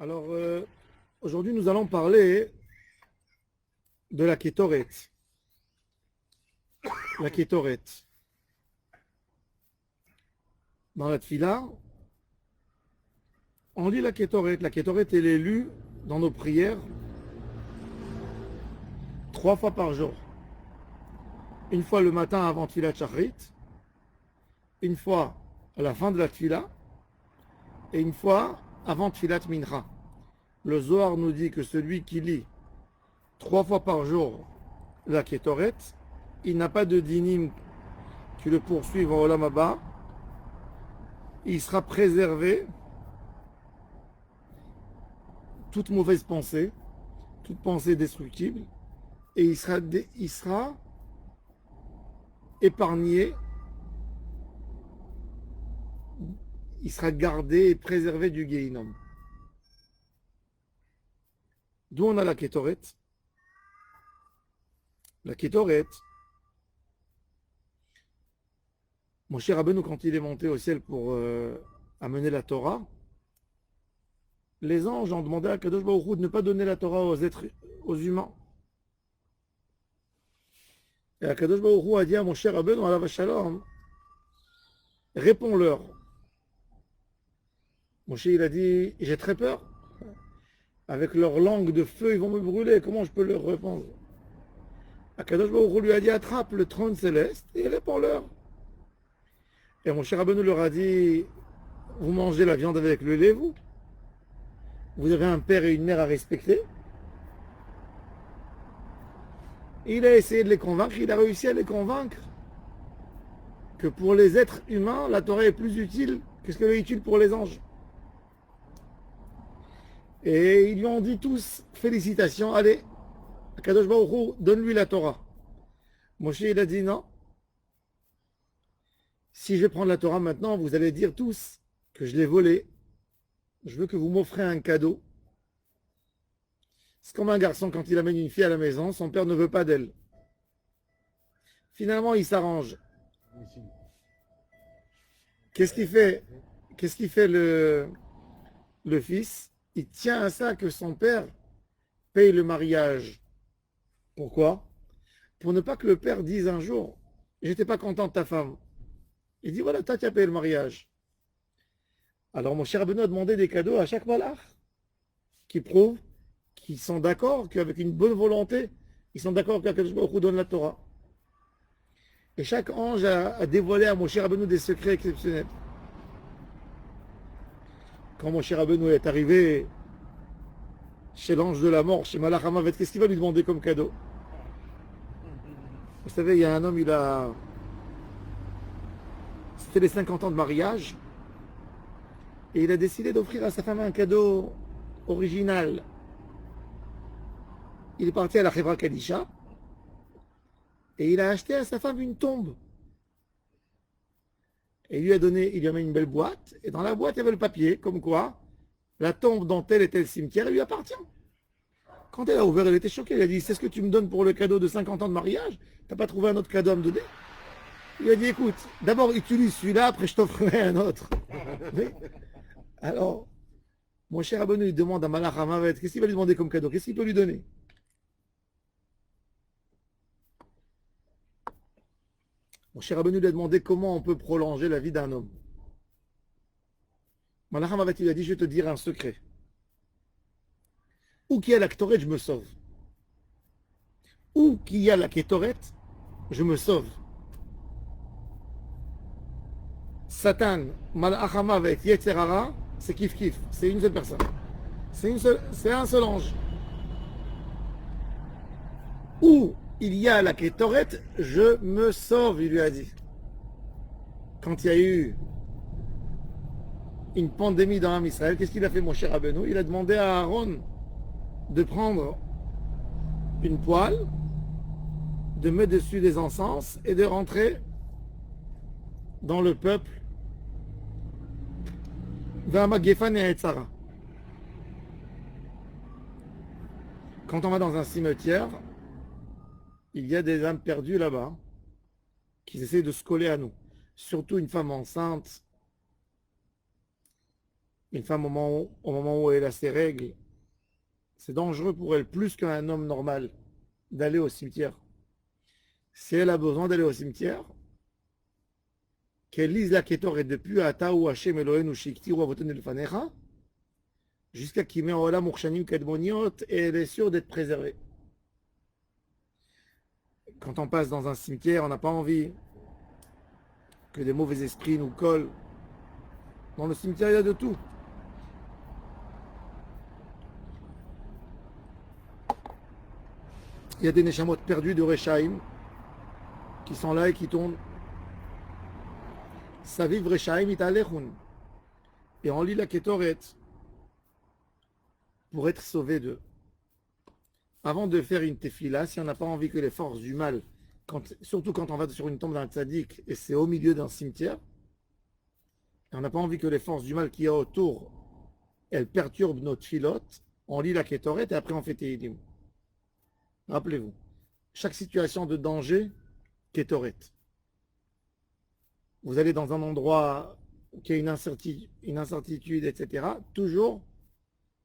Alors, aujourd'hui, nous allons parler de la Kétoret. La Kétoret. Dans la Tfila, on lit la Kétoret. La Kétoret, elle est lue dans nos prières 3 fois par jour. Une fois le matin avant Tfilat Shachrit, une fois à la fin de la Tfila, et une fois avant Tfilat Mincha. Le Zohar nous dit que celui qui lit 3 fois par jour la Kétoret, il n'a pas de dinim qui le poursuivent en Olam Haba. Il sera préservé toute mauvaise pensée, toute pensée destructible, et il sera épargné, il sera gardé et préservé du Gehinom. D'où on a la Kétoret. La Kétoret, mon cher Rabbeinu, quand il est monté au ciel pour amener la Torah, les anges ont demandé à Kadosh Baruch Hu de ne pas donner la Torah aux humains. Et Kadosh Baruch Hu a dit à mon cher Rabbeinu, alav shalom, réponds-leur. Moshe, il a dit, j'ai très peur. Avec leur langue de feu, ils vont me brûler. Comment je peux leur répondre? Kadosh Baruch Hu lui a dit, attrape le trône céleste et réponds-leur. Et mon cher Rabbeinu leur a dit, vous mangez la viande avec le lait, vous? Vous avez un père et une mère à respecter? Il a essayé de les convaincre, il a réussi à les convaincre que pour les êtres humains, la Torah est plus utile que ce qu'elle est utile pour les anges. Et ils lui ont dit tous, félicitations, allez, Kadosh Baruch Hu, donne-lui la Torah. Moshe, il a dit non. Si je vais prendre la Torah maintenant, vous allez dire tous que je l'ai volée. Je veux que vous m'offrez un cadeau. C'est comme un garçon quand il amène une fille à la maison, son père ne veut pas d'elle. Finalement, il s'arrange. Qu'est-ce qu'il fait? Qu'est-ce qu'il fait le fils? Il tient à ça que son père paye le mariage. Pourquoi? Pour ne pas que le père dise un jour, j'étais pas content de ta femme. Il dit, voilà, toi, tu as payé le mariage. Alors, mon cher Rabbeinu a demandé des cadeaux à chaque malach qui prouvent qu'ils sont d'accord, qu'avec une bonne volonté, ils sont d'accord qu'Akadosh Baruch Hu donne la Torah. Et chaque ange a dévoilé à mon cher Rabbeinu des secrets exceptionnels. Quand mon cher Rabbeinu est arrivé chez l'ange de la mort, chez Malach Hamavet, qu'est-ce qu'il va lui demander comme cadeau? Vous savez, il y a un homme, c'était les 50 ans de mariage, et il a décidé d'offrir à sa femme un cadeau original. Il est parti à la Chevra Kadisha, et il a acheté à sa femme une tombe. Et il lui a mis une belle boîte, et dans la boîte, il y avait le papier, comme quoi la tombe dont tel et tel cimetière lui appartient. Quand elle a ouvert, elle était choquée. Elle a dit, c'est ce que tu me donnes pour le cadeau de 50 ans de mariage? T'as pas trouvé un autre cadeau à me donner? Il a dit, écoute, d'abord utilise celui-là, après je t'offrirai un autre. Mais, alors, mon cher Rabbeinu, il demande à Malach Hamavet, qu'est-ce qu'il va lui demander comme cadeau? Qu'est-ce qu'il peut lui donner? Mon cher Rabbeinu lui a demandé comment on peut prolonger la vie d'un homme. Malach Hamavet, il a dit, je vais te dire un secret. Où qu'il y a la Ktoret, je me sauve. Où qu'il y a la Kétoret, je me sauve. Satan, Malach Hamavet, Yetzer Hara, c'est kiff-kiff. C'est une seule personne. C'est un seul ange. Où il y a la Kétoret, je me sauve, il lui a dit. Quand il y a eu une pandémie dans l'âme Israël, qu'est-ce qu'il a fait, mon cher Rabbeinu? Il a demandé à Aaron de prendre une poêle, de mettre dessus des encens et de rentrer dans le peuple vers Magefan et Etzara. Quand on va dans un cimetière, il y a des âmes perdues là-bas qui essaient de se coller à nous. Surtout une femme enceinte, Une femme au moment où elle a ses règles, c'est dangereux pour elle plus qu'un homme normal d'aller au cimetière. Si elle a besoin d'aller au cimetière, qu'elle lise la Kétor et depuis Ata ou Hashem Elohenu Shikti ou Avoten Elfanecha, jusqu'à qu'il met en Olam Urshanim Kedmoniot et elle est sûre d'être préservée. Quand on passe dans un cimetière, on n'a pas envie que des mauvais esprits nous collent. Dans le cimetière, il y a de tout. Il y a des Neshamot perdus de Rechaim qui sont là et qui tournent. Saviv Rechaim Italechun. Et on lit la Kétoret pour être sauvé d'eux. Avant de faire une tefila, si on n'a pas envie que les forces du mal, surtout quand on va sur une tombe d'un tzaddik et c'est au milieu d'un cimetière, et on n'a pas envie que les forces du mal qui y a autour, elles perturbent nos tfilotes, on lit la Kétoret et après on fait Tehilim. Rappelez-vous, chaque situation de danger, Kétoret. Vous allez dans un endroit qui a une incertitude, etc. Toujours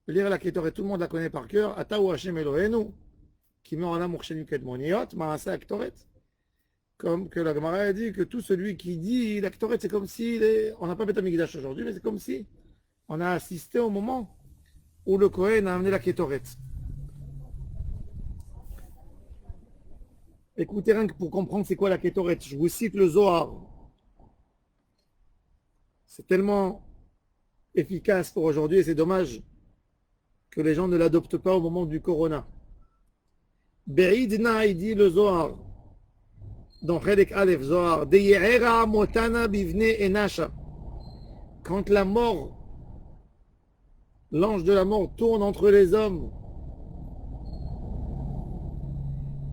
lire la Kétoret, tout le monde la connaît par cœur. Ataou Hashem Elohenu, qui met en âme Urshenu Kedmoniot, Maasa Kétoret. Comme que la Gemara a dit que tout celui qui dit la Kétoret, c'est comme si, on n'a pas Beth Amikdash aujourd'hui, mais c'est comme si on a assisté au moment où le Kohen a amené la Kétoret. Écoutez rien que pour comprendre c'est quoi la Kétoret. Je vous cite le Zohar. C'est tellement efficace pour aujourd'hui et c'est dommage que les gens ne l'adoptent pas au moment du Corona. Be'idna, il dit le Zohar, dans Chelek Aleph Zohar, De'ye'era motana bivne enasha. Quand la mort, l'ange de la mort tourne entre les hommes,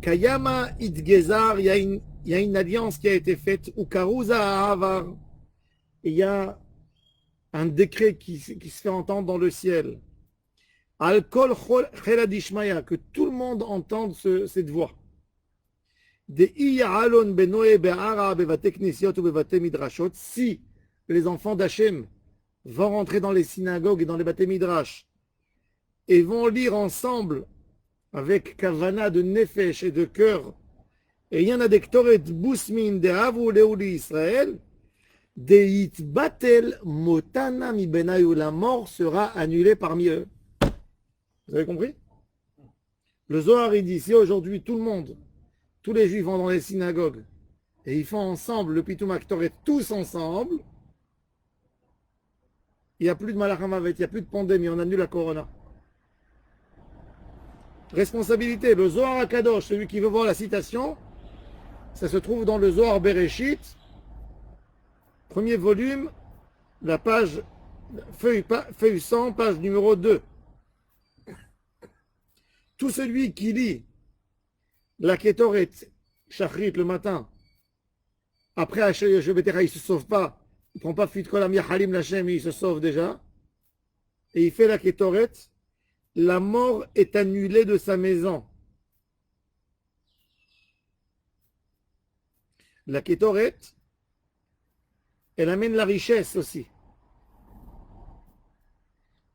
Kayama Idgezar, il y a une alliance qui a été faite, ou Karuza Ahavar, il y a un décret qui se fait entendre dans le ciel. Al-Kol Cheladishmaya, que tout le monde entende cette voix. Si les enfants d'Hachem vont rentrer dans les synagogues et dans les Baté Midrash et vont lire ensemble avec kavana de nefesh et de cœur, et il y en a des ktoret bousmin de Avu Leouli Israël, Deit batel motana mi benayu, la mort sera annulée parmi eux. Vous avez compris? Le Zohar il dit, si aujourd'hui tout le monde, tous les juifs vont dans les synagogues et ils font ensemble le Pitoum Aktoret tous ensemble, il n'y a plus de Malachamavet, il n'y a plus de pandémie, on annule la Corona. Responsabilité, le Zohar Akadosh, celui qui veut voir la citation, ça se trouve dans le Zohar Bereshit, premier volume, la page, feuille 100, page numéro 2. Tout celui qui lit la Kétoret, Shachrit le matin, après Hachem Yeshua, il ne se sauve pas, il ne prend pas Fit Kolam Yahalim Lachem, il se sauve déjà, et il fait la Kétoret, la mort est annulée de sa maison. La Kétoret, elle amène la richesse aussi.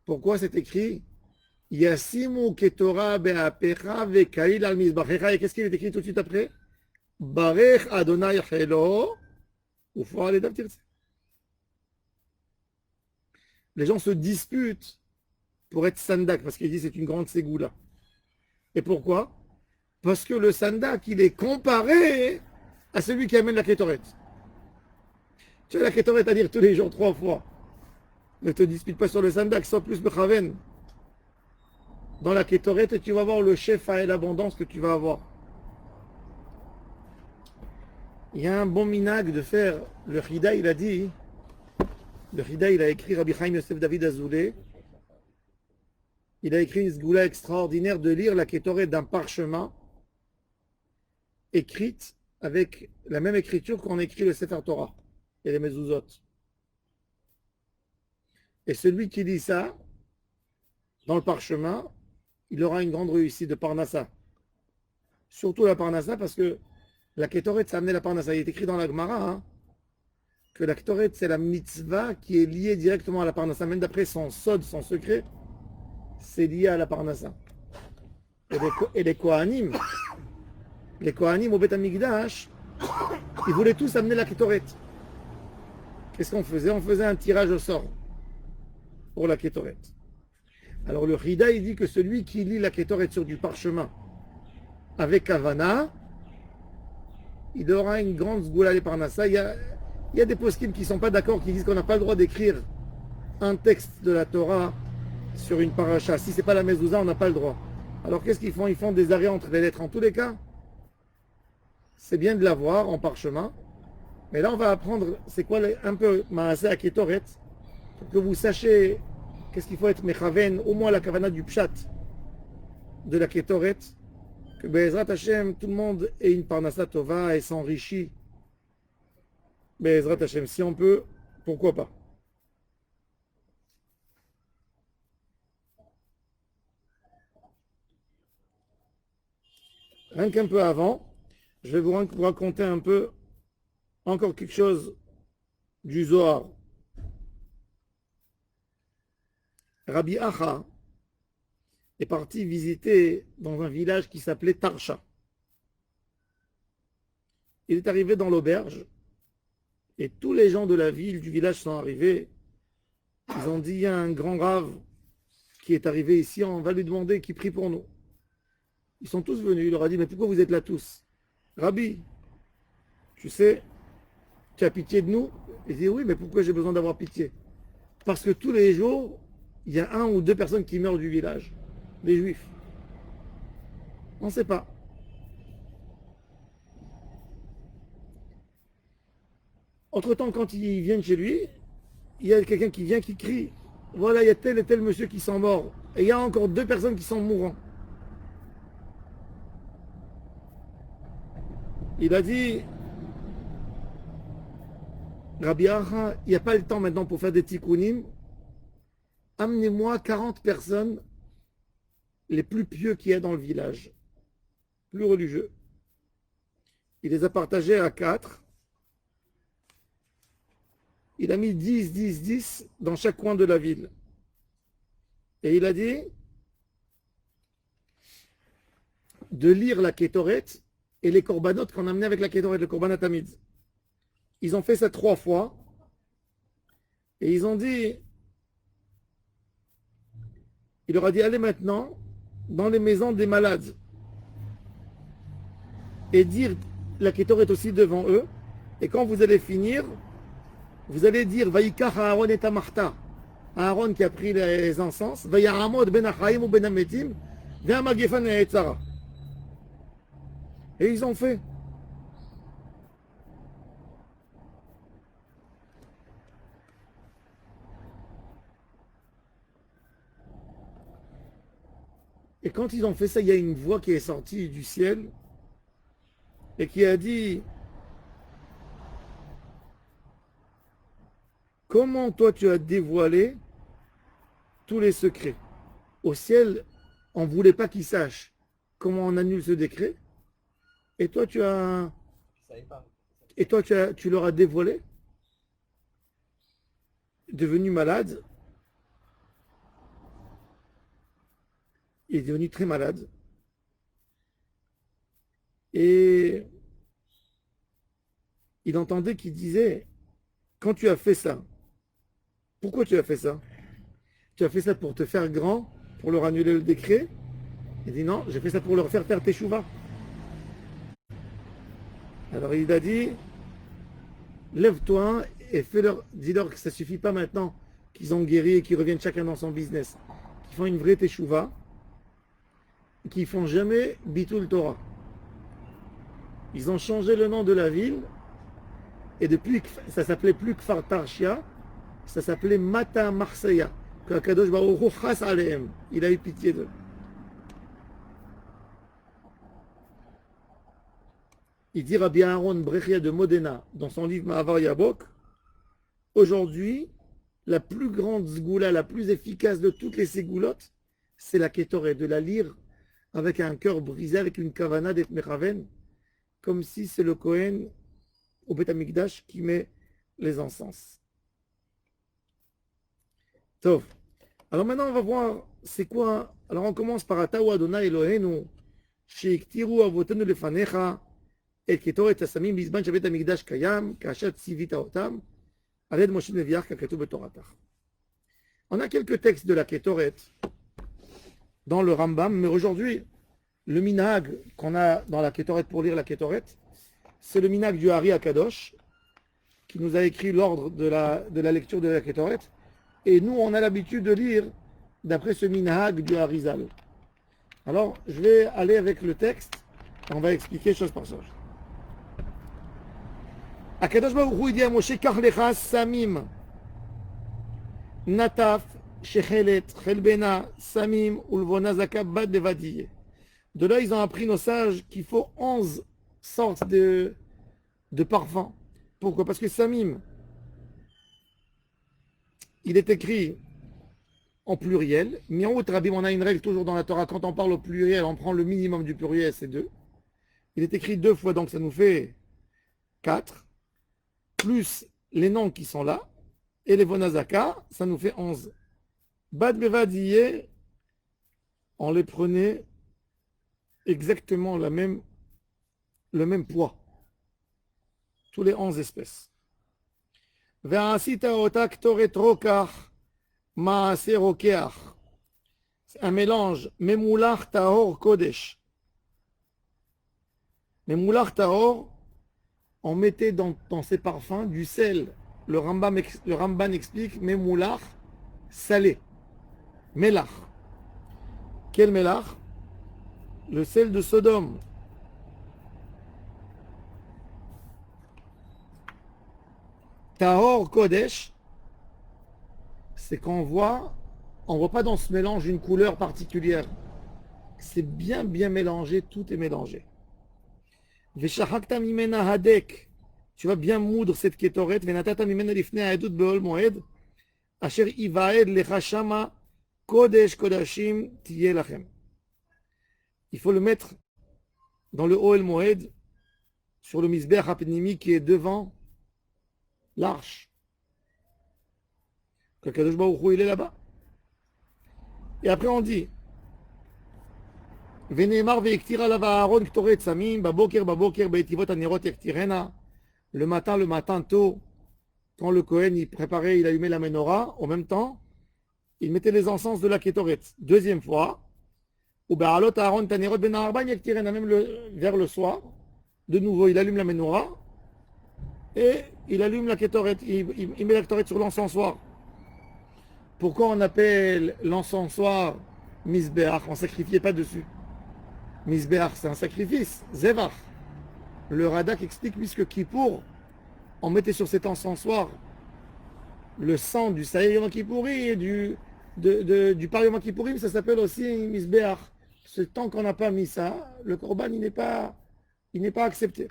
Pourquoi c'est écrit Yasimu Ketora Be'apecha Ve'kail al Mizbachecha? Et qu'est-ce qu'il est écrit tout de suite après? Barech Adonai Chelo Ufo Aledav Tirtse. Les gens se disputent pour être sandak, parce qu'ils disent c'est une grande ségoula. Et pourquoi? Parce que le sandak, il est comparé à celui qui amène la kétoret. Tu as la kétoret à dire tous les jours 3 fois. Ne te dispute pas sur le sandak, sois plus bechaven. Dans la kétoret, tu vas voir le chef et l'abondance que tu vas avoir. Il y a un bon minag de faire, le Chida, il a dit, le Chida, il a écrit Rabbi Chaim Yosef David Azoulay, il a écrit une sgoula extraordinaire de lire la Kétoret d'un parchemin écrite avec la même écriture qu'on écrit le Sefer Torah et les Mezuzot. Et celui qui lit ça dans le parchemin, il aura une grande réussite de Parnassa. Surtout la Parnassa parce que la Kétoret, ça a amené la Parnassa. Il est écrit dans la Gemara. Hein. que la Ktoret, c'est la mitzvah qui est liée directement à la Parnassa. Même d'après son sod, son secret, c'est lié à la Parnassa. Et les Kohanim au Beth Amikdash, ils voulaient tous amener la Ktoret. Qu'est-ce qu'on faisait? On faisait un tirage au sort pour la Kétoret. Alors le Rida, il dit que celui qui lit la Kétoret sur du parchemin avec Havana, il aura une grande Sgoula de Parnassa. Il y a des poskim qui ne sont pas d'accord, qui disent qu'on n'a pas le droit d'écrire un texte de la Torah sur une paracha. Si ce n'est pas la mezouza, on n'a pas le droit. Alors qu'est-ce qu'ils font? Ils font des arrêts entre les lettres. En tous les cas, c'est bien de l'avoir en parchemin. Mais là, on va apprendre, c'est quoi un peu Maaseh à Kétoret, pour que vous sachiez qu'est-ce qu'il faut être mechaven, au moins la kavana du pshat de la Kétoret, que Be'ezrat Hashem, tout le monde ait une parnassa tova et s'enrichit. Be'ezrat Hashem, si on peut, pourquoi pas. Rien qu'un peu avant, je vais vous raconter un peu encore quelque chose du Zohar. Rabbi Acha est parti visiter dans un village qui s'appelait Tarsha. Il est arrivé dans l'auberge et tous les gens de la ville, du village sont arrivés. Ils ont dit, il y a un grand rave qui est arrivé ici, on va lui demander qu'il prie pour nous. Ils sont tous venus, il leur a dit, mais pourquoi vous êtes là tous? Rabbi, tu sais, tu as pitié de nous? Il dit, oui, mais pourquoi j'ai besoin d'avoir pitié? Parce que tous les jours, il y a 1 ou 2 personnes qui meurent du village, les juifs. On ne sait pas. Entre-temps, quand ils viennent chez lui, il y a quelqu'un qui vient qui crie, voilà, il y a tel et tel monsieur qui sont morts. Et il y a encore 2 personnes qui sont mourants. Il a dit, Rabbi Acha, il n'y a pas le temps maintenant pour faire des tikkunim. Amenez-moi 40 personnes les plus pieux qu'il y a dans le village, plus religieux. Il les a partagés à 4. Il a mis 10, 10, 10 dans chaque coin de la ville. Et il a dit de lire la Kétoret et les corbanotes qu'on a amenés avec la Kétoret, le korbanat tamid. Ils ont fait ça 3 fois. Et ils ont dit, il leur a dit, allez maintenant dans les maisons des malades et dire la Kétoret aussi devant eux. Et quand vous allez finir, vous allez dire Vaïkach Aaron et Tamarta. Aaron qui a pris les encens. Vaïaramod ben Achaim ou ben Ametim. Viens Magefan et Etzara. Et ils ont fait. Et quand ils ont fait ça, il y a une voix qui est sortie du ciel et qui a dit, comment toi tu as dévoilé tous les secrets? Au ciel, on ne voulait pas qu'ils sachent comment on annule ce décret. Et toi tu as... Et toi tu leur as dévoilé, devenu malade. Il est devenu très malade. Et il entendait qu'il disait, quand tu as fait ça, pourquoi tu as fait ça? Tu as fait ça pour te faire grand, pour leur annuler le décret? Il dit non, j'ai fait ça pour leur faire teshuva. Alors il a dit, lève-toi et fais-leur, dis-leur que ça ne suffit pas maintenant qu'ils ont guéri et qu'ils reviennent chacun dans son business. Qu'ils font une vraie teshuva, qu'ils ne font jamais bitul Torah. Ils ont changé le nom de la ville et depuis ça s'appelait plus Kfar Tarshia, ça s'appelait Mata Marseilla. Que Kadosh Baruch Hu chas alehem, il a eu pitié d'eux. Il dit Rabbi Aaron Brechia de Modena dans son livre Ma'avar Yabok, aujourd'hui, la plus grande zgoula, la plus efficace de toutes les ségoulottes, c'est la Kétoré, de la lire avec un cœur brisé, avec une kavana d'être mechaven, comme si c'est le Kohen au Beth Amikdash qui met les encens. Tov. Alors maintenant, on va voir c'est quoi. Alors on commence par Ataou Adonai Elohenu, Sheiktiru Avotenu Lefanecha, Et Ketoret Asamim, Bizban Shabet Amigdash Kayam, Kashat Sivita Otam, Aled Moshe Neviach, Kaketu Betoratach. On a quelques textes de la Ketoret dans le Rambam, mais aujourd'hui, le minhag qu'on a dans la Ketoret pour lire la Ketoret, c'est le minhag du Hari Akadosh, qui nous a écrit l'ordre de la lecture de la Ketoret. Et nous, on a l'habitude de lire d'après ce minhag du Harizal. Alors, je vais aller avec le texte, et on va expliquer chose par chose. Akadosh Baruch Hu dit à Moshe, Kach lecha samim, nataf, shechelet, chelbena, samim, ulvona zaka, bad levadiye. De là, ils ont appris nos sages qu'il faut 11 sortes de parfums. Pourquoi? Parce que samim, il est écrit en pluriel. Mais en haut, Rabbi, on a une règle toujours dans la Torah. Quand on parle au pluriel, on prend le minimum du pluriel, c'est 2. Il est écrit 2 fois, donc ça nous fait 4. Plus les noms qui sont là. Et les Vonazaka, ça nous fait 11. Bad Bevadiye, on les prenait exactement le même poids. Tous les 11 espèces. Ve'asita otak toret rokach. Maaseh rokeach. C'est un mélange. Memoulach tahor kodesh. Memoulach tahor, on mettait dans ces parfums du sel. Le Ramban explique Memoulach, salé. Melach. Quel melach? Le sel de Sodome. Tahor kodesh, c'est qu'on voit pas dans ce mélange une couleur particulière. C'est bien mélangé, tout est mélangé. Veshachakta mimena hadek, tu vas bien moudre cette ketoret. Venatata mimena lifnei haedut beol moed, asher ivaed lecha shama kodesh kodashim tiye lachem. Il faut le mettre dans le Ohel Moed, sur le misbeach hapnimi qui est devant l'arche. Que Kadosh Baruch Hu, il est là-bas. Et après on dit Veneemar ve'ektira lava Aaron ktoret samim baboker be'etivot anerot yaktirena. Le matin tôt, quand le Kohen il préparait, il allumait la menorah, en même temps, il mettait les encens de la Ketoret. Deuxième fois, ou be'alot Aaron tanerot ben arban yaktirena, même vers le soir, de nouveau il allume la menorah et il allume la Ketoret, il met la Ketoret sur l'encensoir. Pourquoi on appelle l'encensoir Misbeach? On ne sacrifiait pas dessus. Misbeach, c'est un sacrifice. Zevach. Le Radak explique, puisque Kippour, on mettait sur cet encensoir le sang du Saïr Yom Kippouri et du Par Yom Kippourim, ça s'appelle aussi Misbeach. Ce temps qu'on n'a pas mis ça, le Korban, il n'est pas accepté.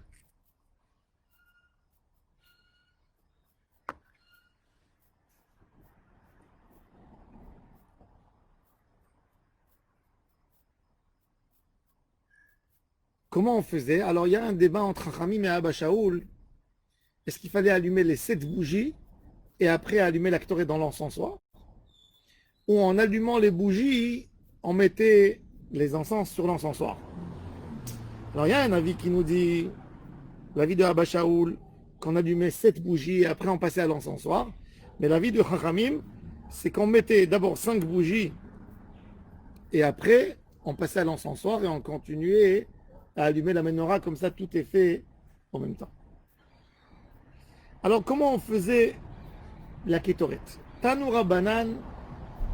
Comment on faisait? Alors il y a un débat entre Chachamim et Abba Shaoul. Est-ce qu'il fallait allumer les 7 bougies et après allumer la Ketoret dans l'encensoir? Ou en allumant les bougies, on mettait les encens sur l'encensoir? Alors il y a un avis qui nous dit, l'avis de Abba Shaoul, qu'on allumait 7 bougies et après on passait à l'encensoir. Mais l'avis de Chachamim, c'est qu'on mettait d'abord 5 bougies et après on passait à l'encensoir et on continuait à allumer la menorah, comme ça tout est fait en même temps. Alors comment on faisait la Ketoret? Tanoura Banan,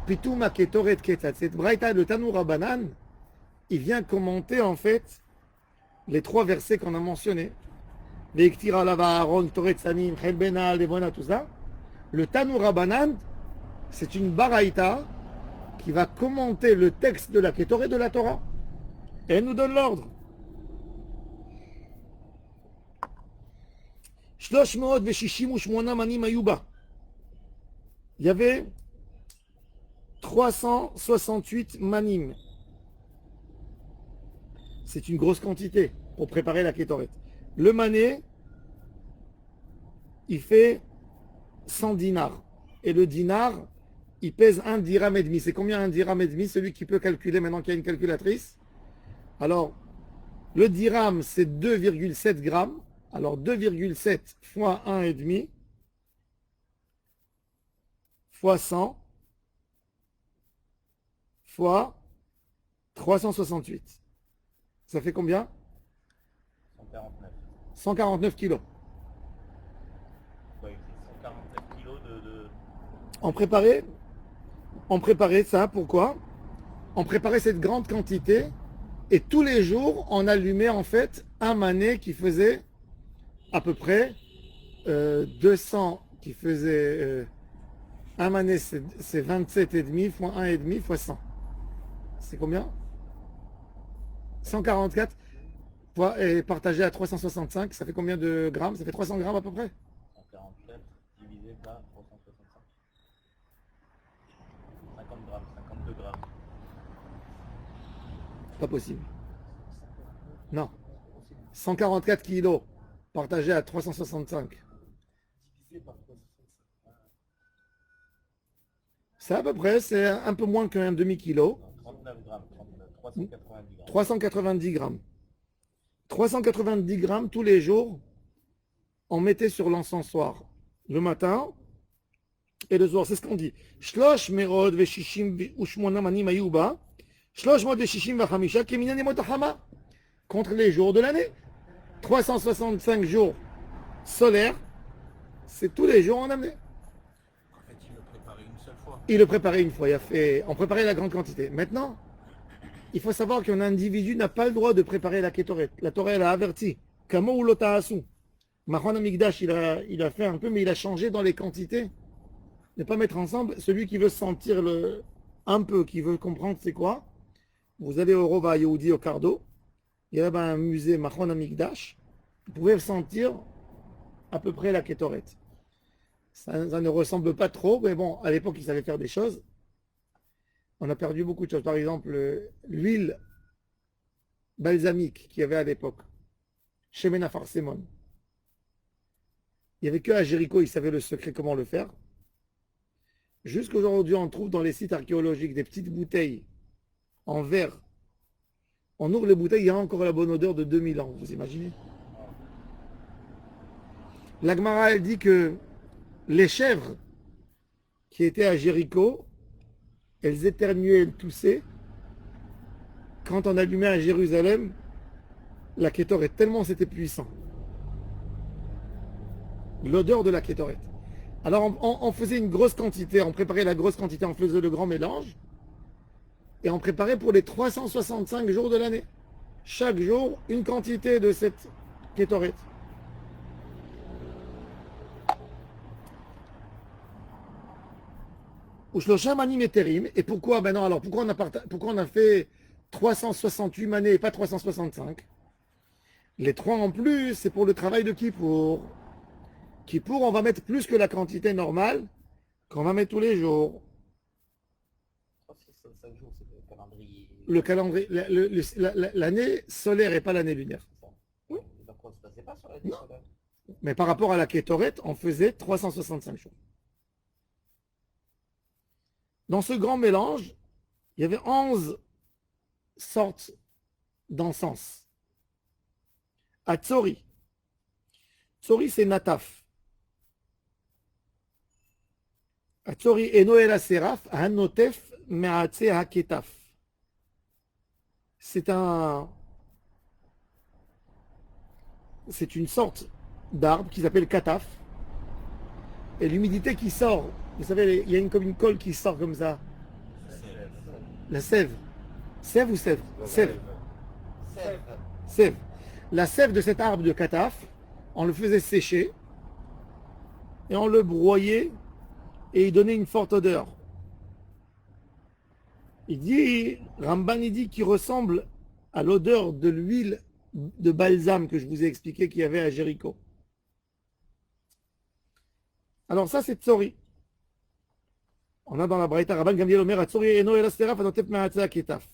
Pitouma Ketoret Ketat. Cette braïta de Tanoura Banan, il vient commenter en fait les 3 versets qu'on a mentionnés. Ve'ektira lava Aaron, Ketoret Samim, Chelbena, Levona, tout ça. Le Tanoura Banan, c'est une baraïta qui va commenter le texte de la Ketoret de la Torah. Et elle nous donne l'ordre. Il y avait 368 manim. C'est une grosse quantité pour préparer la kétoret. Le mané, il fait 100 dinars. Et le dinar, il pèse 1 dirham et demi. C'est combien un dirham et demi? Celui qui peut calculer maintenant qu'il y a une calculatrice. Alors, le dirham, c'est 2,7 grammes. Alors, 2,7 fois 1,5 fois 100 fois 368. Ça fait combien? 149. 149 kilos. Ouais, c'est 149 kilos de... On préparait ça, pourquoi? On préparait cette grande quantité et tous les jours, on allumait en fait un mané qui faisait à peu près 200, qui faisait un mané, c'est 27,5 fois 1,5 fois 100. C'est combien? 144 et partagé à 365, ça fait combien de grammes? Ça fait 300 grammes à peu près? 147 divisé par 365. 50 grammes, 52 grammes. Pas possible. Non. 144 kilos partagé à 365. C'est à peu près, c'est un peu moins qu'un demi-kilo. Non, 39 grammes, 390 grammes. 390 grammes. 390 grammes tous les jours, on mettait sur l'encensoir le matin et le soir. C'est ce qu'on dit. Shlosh merod veshishim ushmona manim ayuba. Shlosh mod veshishim vachamisha keminan yemot hachama. Contre les jours de l'année. 365 jours solaires, c'est tous les jours en année. En fait, il le préparait une seule fois. Il le préparait une fois. On préparait la grande quantité. Maintenant, il faut savoir qu'un individu n'a pas le droit de préparer la kétoret. La Torah, elle a averti. Kamo ou l'otaasu. Mahon Amigdash, il a fait un peu, mais il a changé dans les quantités. Ne pas mettre ensemble. Celui qui veut sentir un peu, qui veut comprendre c'est quoi, vous allez au Rova Yehudi, au Cardo. Il y a un musée Mahon Amigdash. Vous pouvez sentir à peu près la kétoret. Ça ne ressemble pas trop, mais bon, à l'époque, ils savaient faire des choses. On a perdu beaucoup de choses. Par exemple, l'huile balsamique qu'il y avait à l'époque, chez Menafar Semon. Il n'y avait que à Jéricho, ils savaient le secret comment le faire. Jusqu'aujourd'hui, on trouve dans les sites archéologiques des petites bouteilles en verre. On ouvre les bouteilles, il y a encore la bonne odeur de 2000 ans, vous imaginez? La Gemara, elle dit que les chèvres qui étaient à Jéricho, elles éternuaient, elles toussaient. Quand on allumait à Jérusalem, la kétoret, tellement c'était puissant. L'odeur de la kétoret. Alors on faisait une grosse quantité, on préparait la grosse quantité, on faisait le grand mélange. Et on préparait pour les 365 jours de l'année. Chaque jour, une quantité de cette kétoret. Et pourquoi maintenant, alors pourquoi on a fait 368 manées et pas 365? Les trois en plus, c'est pour le travail de Kippour. Kippour, on va mettre plus que la quantité normale qu'on va mettre tous les jours. 365 jours, c'est le calendrier. Le calendrier, l'année solaire et pas l'année lunaire. Oui. Donc on ne se passait pas sur l'année solaire. Mais par rapport à la kétoret, on faisait 365 jours. Dans ce grand mélange, il y avait 11 sortes d'encens. À Tsori. Tsori, c'est Nataf. À Tsori, Eno el Aseraf, Hanotef, Me'atse Haketaf. C'est une sorte d'arbre qui s'appelle Kataf. Et l'humidité qui sort, vous savez, il y a comme une colle qui sort comme ça. La sève. Sève ou sève? Sève. Sève. La sève de cet arbre de Kataf, on le faisait sécher et on le broyait et il donnait une forte odeur. Ramban il dit qu'il ressemble à l'odeur de l'huile de balsam que je vous ai expliqué qu'il y avait à Jéricho. Alors ça c'est Tsori. On a dans la Braïta Rabban Gamliel Omer Tsori eno elasteraf anotef me'atzeh ketaf.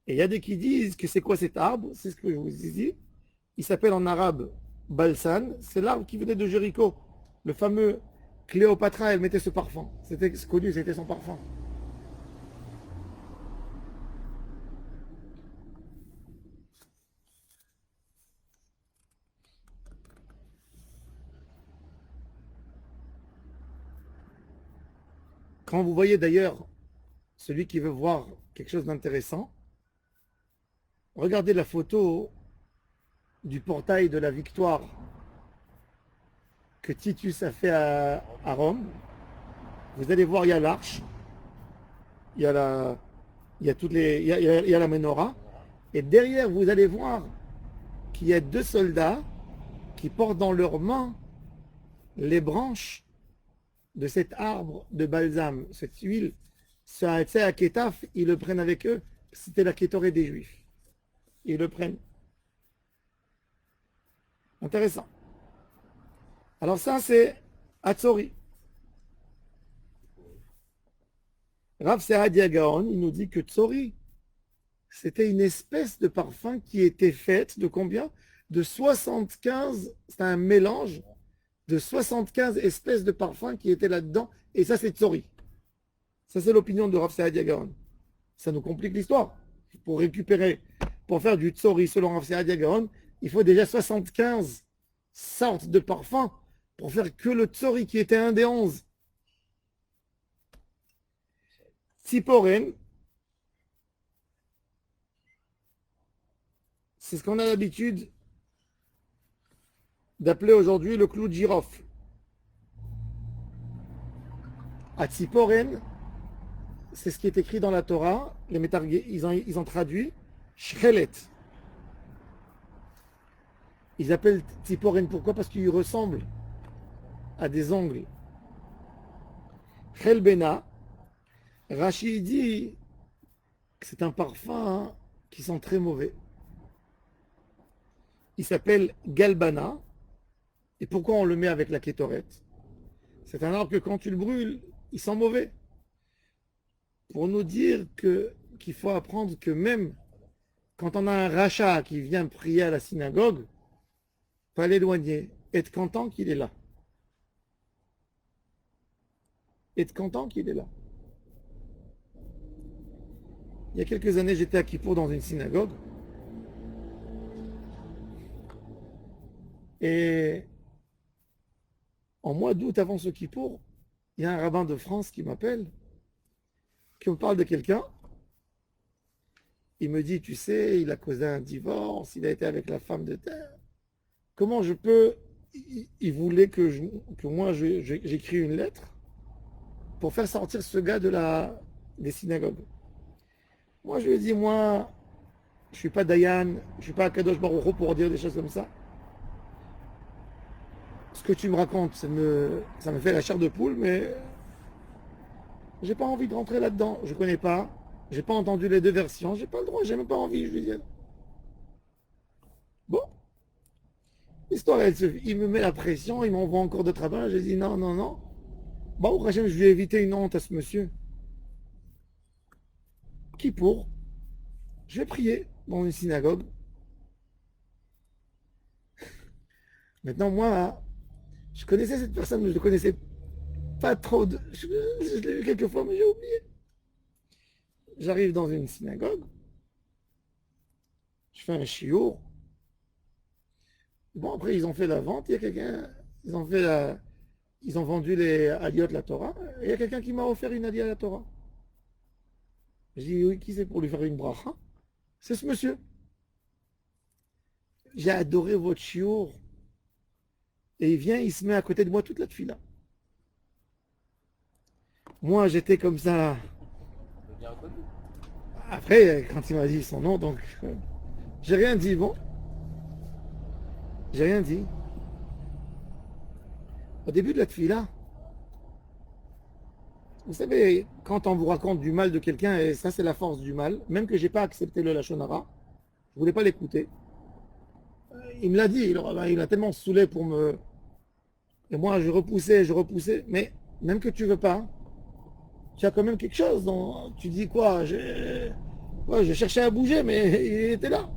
Et il y a des qui disent que c'est quoi cet arbre? C'est ce que je vous ai dit. Il s'appelle en arabe balsan. C'est l'arbre qui venait de Jéricho. Le fameux Cléopâtre, elle mettait ce parfum. C'était connu, c'était son parfum. Quand vous voyez d'ailleurs celui qui veut voir quelque chose d'intéressant, regardez la photo du portail de la Victoire que Titus a fait à Rome. Vous allez voir, il y a l'arche, il y a il y a la menorah, et derrière, vous allez voir qu'il y a deux soldats qui portent dans leurs mains les branches de cet arbre de balsam, cette huile. Ce à Kétaf, ils le prennent avec eux. C'était la kétorée des Juifs. Ils le prennent. Intéressant. Alors ça, c'est Hatzori. Rav Saadia Gaon, il nous dit que Tzori, c'était une espèce de parfum qui était faite de combien? De 75, c'est un mélange de 75 espèces de parfums qui étaient là-dedans. Et ça, c'est Tzori. Ça, c'est l'opinion de Rav Saadia Gaon. Ça nous complique l'histoire. Pour récupérer, pour faire du Tzori selon Rav Saadia Gaon, il faut déjà 75 sortes de parfums pour faire que le Tzori qui était un des 11. Tziporen, c'est ce qu'on a l'habitude d'appeler aujourd'hui le clou de girofle. À Tziporen, c'est ce qui est écrit dans la Torah. Les métargués, ils ont traduit Shchelet. Ils appellent Tziporen pourquoi? Parce qu'il ressemble à des ongles. Chelbena, Rashi dit que c'est un parfum qui sent très mauvais. Il s'appelle Galbana. Et pourquoi on le met avec la kétorette? C'est un arbre que quand tu le brûles, il sent mauvais. Pour nous dire qu'il faut apprendre que même quand on a un rachat qui vient prier à la synagogue, il faut l'éloigner, être content qu'il est là. Être content qu'il est là. Il y a quelques années, j'étais à Kippour dans une synagogue. Et en mois d'août, avant ce Kippour, il y a un rabbin de France qui m'appelle, qui me parle de quelqu'un. Il me dit, tu sais, il a causé un divorce, il a été avec la femme de terre. Comment je peux... Il voulait que moi, j'écris une lettre pour faire sortir ce gars des synagogues. Moi, je lui ai dit, moi, je ne suis pas Dayan, je ne suis pas Kadosh Baruch Hu pour dire des choses comme ça. Ce que tu me racontes, ça me fait la chair de poule, mais j'ai pas envie de rentrer là-dedans. Je connais pas, j'ai pas entendu les deux versions, j'ai pas le droit, j'ai même pas envie, je lui dis. Bon, l'histoire, il me met la pression, il m'envoie encore de travail, j'ai dit non, non, non. Bon, au prochain, je lui ai évité une honte à ce monsieur. Qui pour? Je vais prier dans une synagogue. Maintenant, moi, je connaissais cette personne, mais je ne connaissais pas trop. Je l'ai vu quelques fois, mais j'ai oublié. J'arrive dans une synagogue. Je fais un chiour. Bon, après, ils ont fait la vente. Il y a quelqu'un. Ils ont vendu les aliyot la Torah. Et il y a quelqu'un qui m'a offert une aliyot la Torah. Je dis, oui, qui c'est pour lui faire une bracha? C'est ce monsieur. J'ai adoré votre chiour. Et il vient, il se met à côté de moi toute la tefila. Moi, j'étais comme ça. Après, quand il m'a dit son nom, donc j'ai rien dit, bon. J'ai rien dit. Au début de la tefila, vous savez, quand on vous raconte du mal de quelqu'un, et ça c'est la force du mal, même que j'ai pas accepté le Lachon Hara, je voulais pas l'écouter. Il me l'a dit, il a tellement saoulé pour me... Et moi, je repoussais, mais même que tu veux pas, tu as quand même quelque chose. Tu dis quoi? Je cherchais à bouger, mais il était là.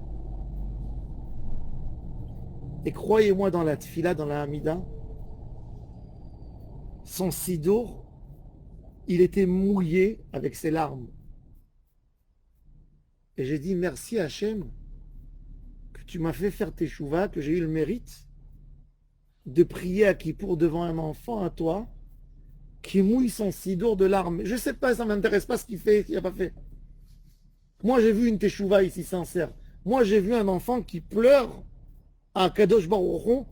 Et croyez-moi, dans la tfila, dans la hamida, son sidour, il était mouillé avec ses larmes. Et j'ai dit merci Hachem que tu m'as fait faire tes chouvas, que j'ai eu le mérite de prier à Kippour devant un enfant à toi qui mouille son sidour de larmes. Je sais pas, ça m'intéresse pas ce qu'il fait, ce qu'il n'a pas fait. Moi j'ai vu une teshuva ici sincère. Moi j'ai vu un enfant qui pleure à Kadosh Baruch Hu,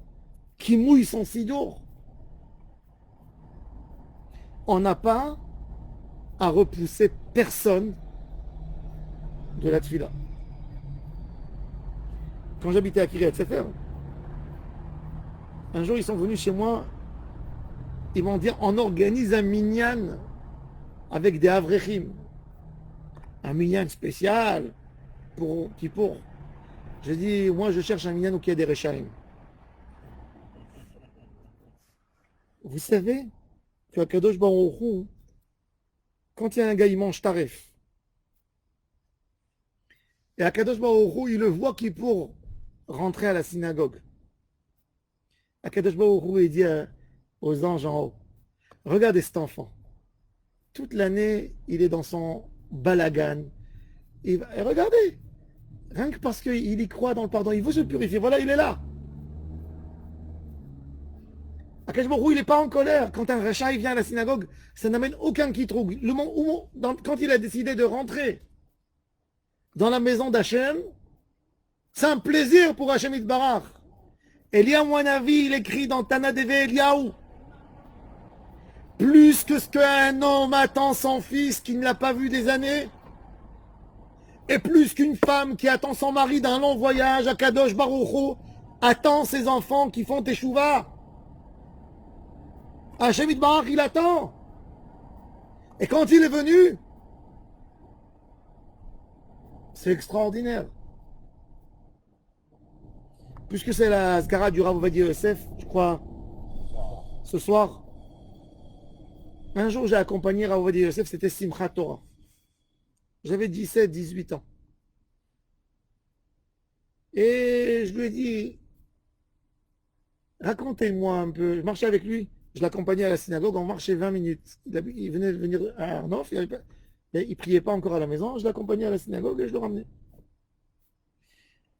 qui mouille son sidour. On n'a pas à repousser personne de la tfila. Quand j'habitais à Kiryat Sefer, un jour ils sont venus chez moi, ils m'ont dit on organise un minyan avec des avrechim. Un minyan spécial pour Kippour. J'ai dit moi je cherche un minyan où il y a des rechaim. Vous savez que à Kadosh Baruch Hu, quand il y a un gars, il mange taref. Et à Kadosh Baruch Hu, il le voit qui pour rentrer à la synagogue. À Kadosh Baruch Hu, il dit aux anges en haut, regardez cet enfant. Toute l'année, il est dans son balagan. Et regardez, rien que parce qu'il y croit dans le pardon, il veut se purifier. Voilà, il est là. Akash Baruch Hu, il n'est pas en colère. Quand un rachat il vient à la synagogue, ça n'amène aucun quitroug. Quand il a décidé de rentrer dans la maison d'Hachem, c'est un plaisir pour Hachem Itbarach. Eliyahu Hanavi, il écrit dans Tana Deve Eliyahu, plus que ce qu'un homme attend son fils qui ne l'a pas vu des années, et plus qu'une femme qui attend son mari d'un long voyage à Kadosh Baruch Hu attend ses enfants qui font teshuva. Hachem Itbarach, il attend. Et quand il est venu, c'est extraordinaire. Puisque c'est la Zkara du Rav Ovadia Yosef, je crois, ce soir, un jour j'ai accompagné Rav Ovadia Yosef, c'était Simchat Torah. J'avais 17, 18 ans. Et je lui ai dit, racontez-moi un peu. Je marchais avec lui, je l'accompagnais à la synagogue, on marchait 20 minutes. Il venait de venir à Arnof, il ne priait pas encore à la maison, je l'accompagnais à la synagogue et je le ramenais.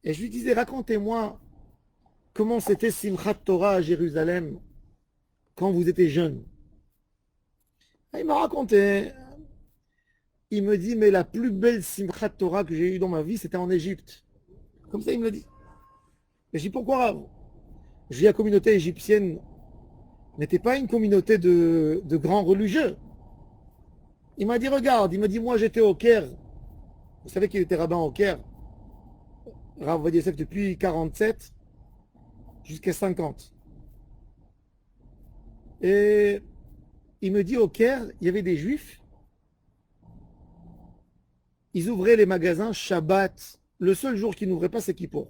Et je lui disais, racontez-moi comment c'était Simchat Torah à Jérusalem quand vous étiez jeune. Et il m'a raconté. Il me dit, mais la plus belle Simchat Torah que j'ai eue dans ma vie, c'était en Égypte. Comme ça, il me l'a dit. Et je dis, pourquoi? Je dis, la communauté égyptienne n'était pas une communauté de grands religieux. Il m'a dit, regarde, il m'a dit, moi j'étais au Caire. Vous savez qu'il était rabbin au Caire. Rav Ovadia Yosef depuis 47 jusqu'à 50. Et il me dit, au Caire, il y avait des juifs. Ils ouvraient les magasins Shabbat. Le seul jour qu'ils n'ouvraient pas, c'est Kippour.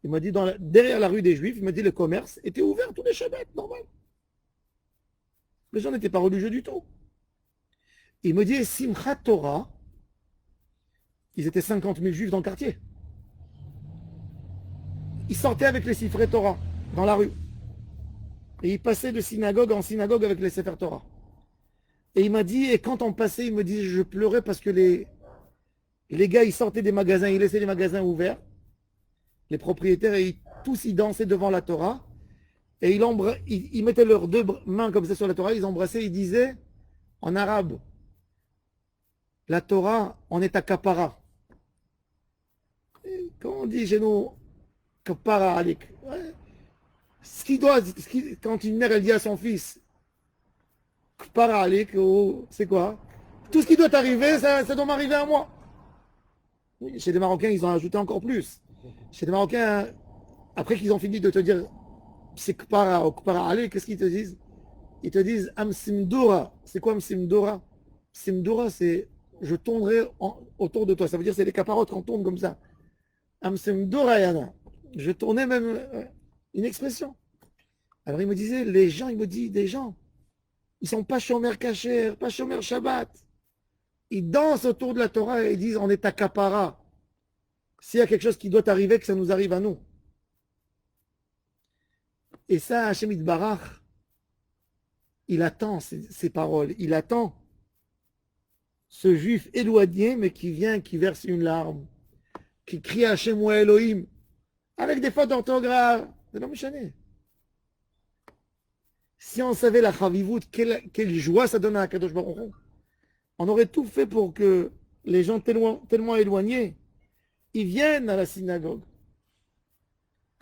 Il m'a dit, derrière la rue des Juifs, il m'a dit, le commerce était ouvert tous les Shabbats, normal. Les gens n'étaient pas religieux du tout. Il me dit, Simchat Torah, ils étaient 50 000 Juifs dans le quartier. Ils sortaient avec les Sifrei Torah dans la rue. Et ils passaient de synagogue en synagogue avec les Sefer Torah. Et il m'a dit, et quand on passait, il me dit, je pleurais parce que les gars, ils sortaient des magasins, ils laissaient les magasins ouverts. Les propriétaires, et tous ils dansaient devant la Torah. Et ils mettaient leurs deux mains comme ça sur la Torah, ils embrassaient, ils disaient, en arabe, la Torah, on est à Kapara. Comment on dit chez nous, Kapara alik. Quand une mère, elle dit à son fils, Kapara alik, c'est quoi? Tout ce qui doit arriver, ça doit m'arriver à moi. Chez les Marocains, ils ont ajouté encore plus. Chez les Marocains, après qu'ils ont fini de te dire c'est Kpara ou Kpara Ali, qu'est-ce qu'ils te disent? Ils te disent Amsimdoura. C'est quoi Amsimdoura? Simdoura, c'est je tournerai autour de toi. Ça veut dire c'est les caparottes qu'on tourne comme ça. Amsimdoura yana. Je tournais même une expression. Alors il me disait, les gens, il me dit, des gens, ils sont pas chômeurs cachers, pas chômeurs Shabbat. Ils dansent autour de la Torah et ils disent on est à Kapara. S'il y a quelque chose qui doit arriver, que ça nous arrive à nous. Et ça, Hachem Itbarach, il attend ces paroles, il attend ce juif éloigné, mais qui vient, qui verse une larme, qui crie à Hachem ou à Elohim, avec des fautes d'orthographe. C'est non méchané. Si on savait la chavivout, quelle joie ça donne à Kadosh Baruch Hu. On aurait tout fait pour que les gens tellement éloignés, ils viennent à la synagogue,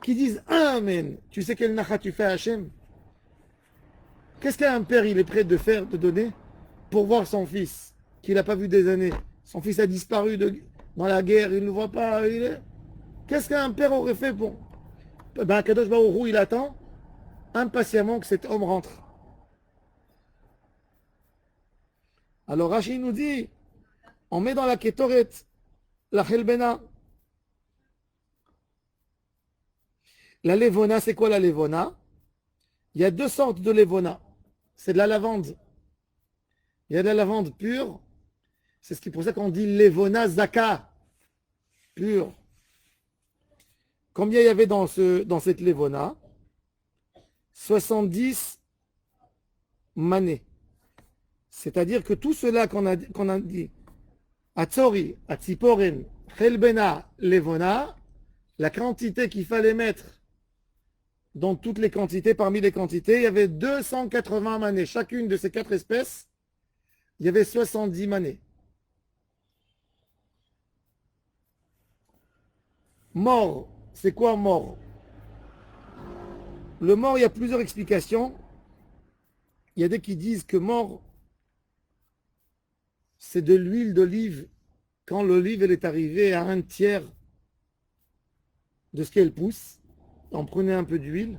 qui disent Amen. Tu sais quel nacha tu fais à Hachem? Qu'est-ce qu'un père il est prêt de faire, de donner pour voir son fils qu'il n'a pas vu des années? Son fils a disparu dans la guerre, il ne le voit pas. Qu'est-ce qu'un père aurait fait pour... Ben, Kadosh Baruch Hu, il attend impatiemment que cet homme rentre. Alors Rashi nous dit, on met dans la Ketoret la Chelbena. La Levona, c'est quoi la Levona? Il y a deux sortes de Levona. C'est de la lavande. Il y a de la lavande pure. C'est pour ça qu'on dit Levona Zaka. Pure. Combien il y avait dans cette Levona? 70 manées. C'est-à-dire que tout cela qu'on a dit, Atzori, Atziporen, Chelbena, Levona, la quantité qu'il fallait mettre dans toutes les quantités, parmi les quantités, il y avait 280 manées. Chacune de ces quatre espèces, il y avait 70 manées. Mort, c'est quoi mort? Le mort, il y a plusieurs explications. Il y a des qui disent que mort, c'est de l'huile d'olive quand l'olive elle est arrivée à un tiers de ce qu'elle pousse. On prenait un peu d'huile.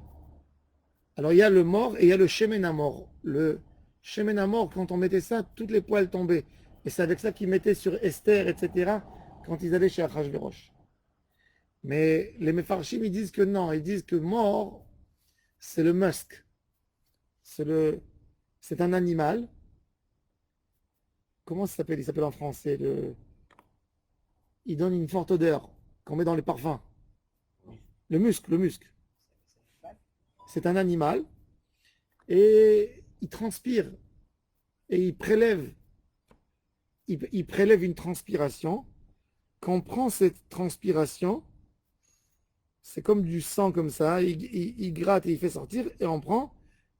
Alors il y a le mort et il y a le shemen mort. Le shemen mort, quand on mettait ça, toutes les poils tombaient. Et c'est avec ça qu'ils mettaient sur Esther, etc., quand ils allaient chez Achashverosh. Mais les Mefarshim, ils disent que non. Ils disent que mort, c'est le musk. C'est un animal. Comment ça s'appelle? Il s'appelle en français. Il donne une forte odeur qu'on met dans les parfums. Le musc. C'est un animal. Et il transpire. Et il prélève. Il prélève une transpiration. Quand on prend cette transpiration, c'est comme du sang comme ça. Il gratte et il fait sortir. Et on prend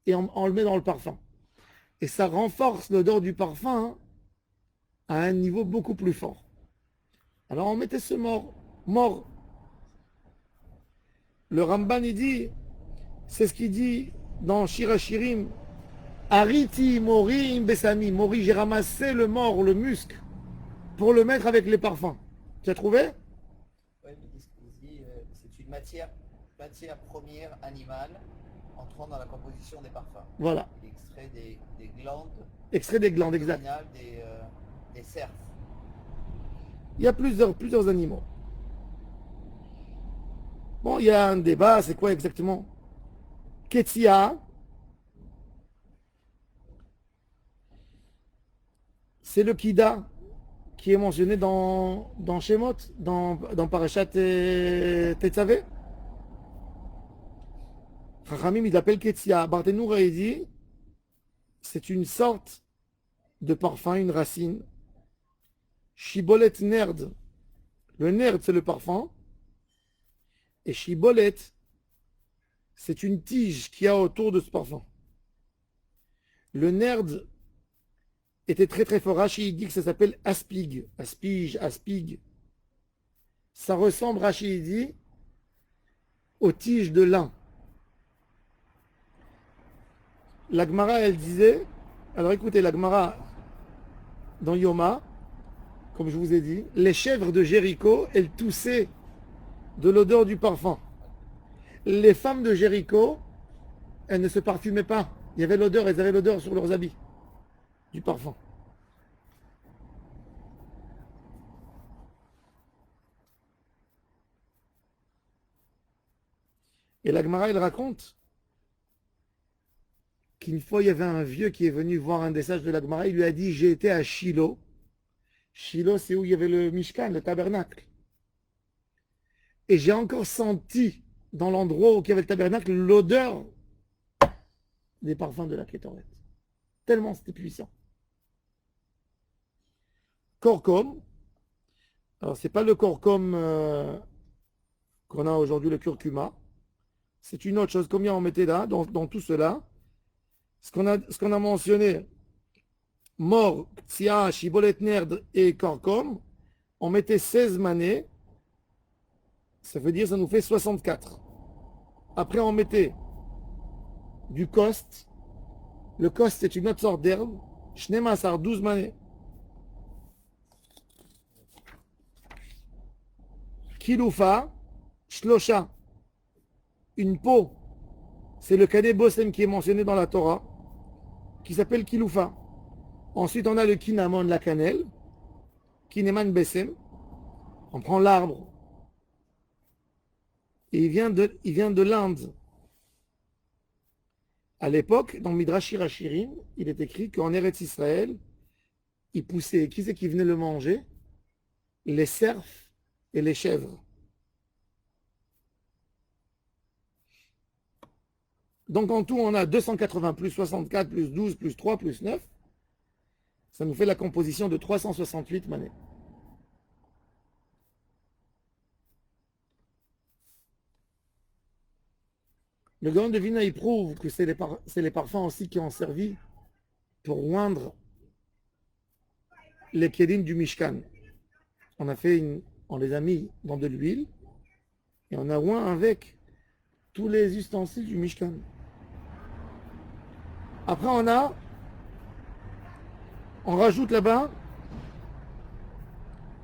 et on le met dans le parfum. Et ça renforce l'odeur du parfum à un niveau beaucoup plus fort. Alors on mettait ce mort. Le Ramban il dit, c'est ce qu'il dit dans Shirachirim, Ariti Mori Besami. Mori, j'ai ramassé le mort, le musc, pour le mettre avec les parfums. Tu as trouvé? Oui, mais c'est une matière première animale entrant dans la composition des parfums. Voilà. Il extrait des glandes. Extrait des glandes, exact. Des cerfs. Il y a plusieurs animaux. Bon, il y a un débat, c'est quoi exactement? Ketsia, c'est le Kida qui est mentionné dans Shemot, dans Parashat Tetzavé. Chachamim, il l'appelle Ketsia. Barthénoura, il dit, c'est une sorte de parfum, une racine. Shibolet nerd. Le nerd, c'est le parfum. Et Shibolet, c'est une tige qu'il y a autour de ce parfum. Le nerd était très très fort. Rashi dit que ça s'appelle aspig. Aspig. Ça ressemble, Rashi dit, aux tiges de lin. La Gemara, elle disait, alors écoutez, la Gemara, dans Yoma, comme je vous ai dit, les chèvres de Jéricho, elles toussaient de l'odeur du parfum. Les femmes de Jéricho, elles ne se parfumaient pas. Il y avait l'odeur, elles avaient l'odeur sur leurs habits, du parfum. Et la Gemara, elle raconte qu'une fois, il y avait un vieux qui est venu voir un des sages de la Gemara, il lui a dit, j'ai été à Shiloh. Shiloh, c'est où il y avait le Mishkan, le tabernacle. Et j'ai encore senti, dans l'endroit où il y avait le tabernacle, l'odeur des parfums de la Kétoret. Tellement c'était puissant. Corcom. Alors, c'est pas le corcom qu'on a aujourd'hui, le curcuma. C'est une autre chose. Combien on mettait là, dans tout cela? Ce qu'on a mentionné, mort, tsia, chibolet nerd et corcom, on mettait 16 manets. Ça veut dire ça nous fait 64. Après, on mettait du kost. Le kost, c'est une autre sorte d'herbe. Shnemasar, 12 manets. Kiloufa, shlosha. Une peau. C'est le cadet bossem qui est mentionné dans la Torah, qui s'appelle kiloufa. Ensuite, on a le kinamon, la cannelle. Kineman besem. On prend l'arbre. Et il vient de l'Inde. À l'époque, dans Midrash Hashirim, il est écrit qu'en Eretz Israël, il poussait, qui c'est qui venait le manger? Les cerfs et les chèvres. Donc en tout, on a 280 plus 64 plus 12 plus 3 plus 9. Ça nous fait la composition de 368 manets. Le Gaon de Vina, il prouve que c'est les parfums aussi qui ont servi pour oindre les kédim du Mishkan. On les a mis dans de l'huile et on a oint avec tous les ustensiles du Mishkan. Après, on rajoute là-bas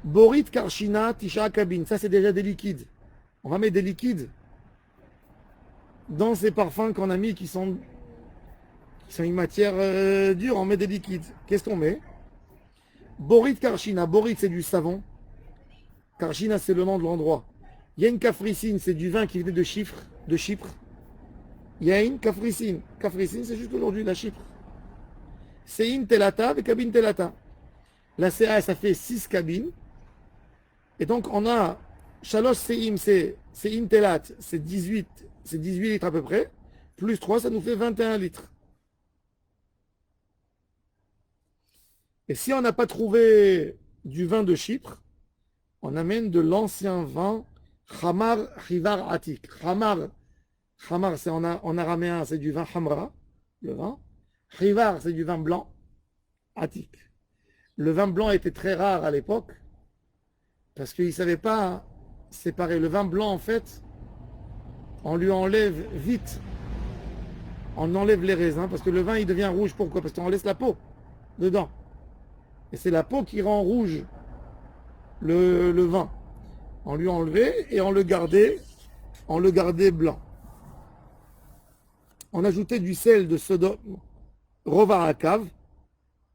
Borit, Karshina, Tisha, Kabin. Ça, c'est déjà des liquides. On va mettre des liquides dans ces parfums qu'on a mis qui sont une matière dure. On met des liquides. Qu'est-ce qu'on met? Borit, Karshina. Borit, c'est du savon. Karshina, c'est le nom de l'endroit. Yain Kafricine, c'est du vin qui venait de Chypre. Yain Kafricine. Kafricine, c'est juste aujourd'hui la Chypre. Sein Telata avec cabine Telata. La CA, ça fait 6 cabines. Et donc, on a Shalosh Seim, c'est Intelat, c'est 18 litres à peu près. Plus 3, ça nous fait 21 litres. Et si on n'a pas trouvé du vin de Chypre, on amène de l'ancien vin Khamar Chivar Atik. Khamar, c'est en araméen, c'est du vin Hamra, le vin. Chivar, c'est du vin blanc, Atik. Le vin blanc était très rare à l'époque, parce qu'ils ne savaient pas séparer. Le vin blanc, en fait, on lui enlève vite. On enlève les raisins, parce que le vin, il devient rouge. Pourquoi? Parce qu'on laisse la peau dedans. Et c'est la peau qui rend rouge le vin. On lui enlevait et on le gardait blanc. On ajoutait du sel de Sodome, Rovarakav.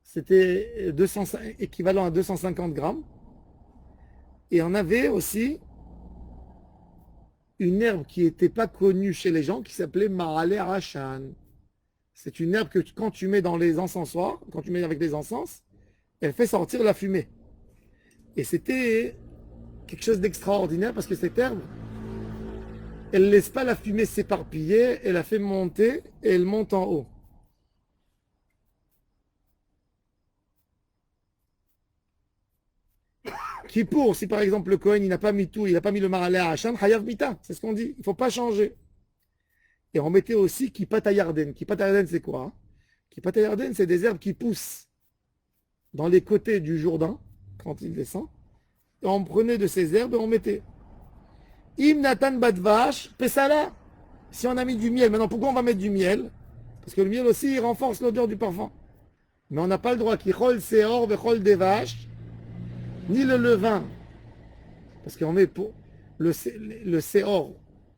C'était équivalent à 250 grammes. Et on avait aussi une herbe qui n'était pas connue chez les gens, qui s'appelait Mahalé Rashan. C'est une herbe que quand tu mets dans les encensoirs, quand tu mets avec des encens, elle fait sortir la fumée. Et c'était quelque chose d'extraordinaire parce que cette herbe, elle ne laisse pas la fumée s'éparpiller, elle la fait monter et elle monte en haut. Kippour, si par exemple le Kohen il n'a pas mis tout, il n'a pas mis le maralé à Hachan, Hayav Mita, c'est ce qu'on dit, il ne faut pas changer. Et on mettait aussi Kippat Yarden. Kippat Yarden, c'est quoi? Kippat Yarden, c'est des herbes qui poussent dans les côtés du Jourdain, quand il descend. Et on prenait de ces herbes et on mettait. Im Natan Badvash, Pesala. Si on a mis du miel, maintenant pourquoi on va mettre du miel? Parce que le miel aussi, il renforce l'odeur du parfum. Mais on n'a pas le droit qu'il rôle Seor, Bechol des vaches, ni le levain. Parce qu'on met pour le Seor,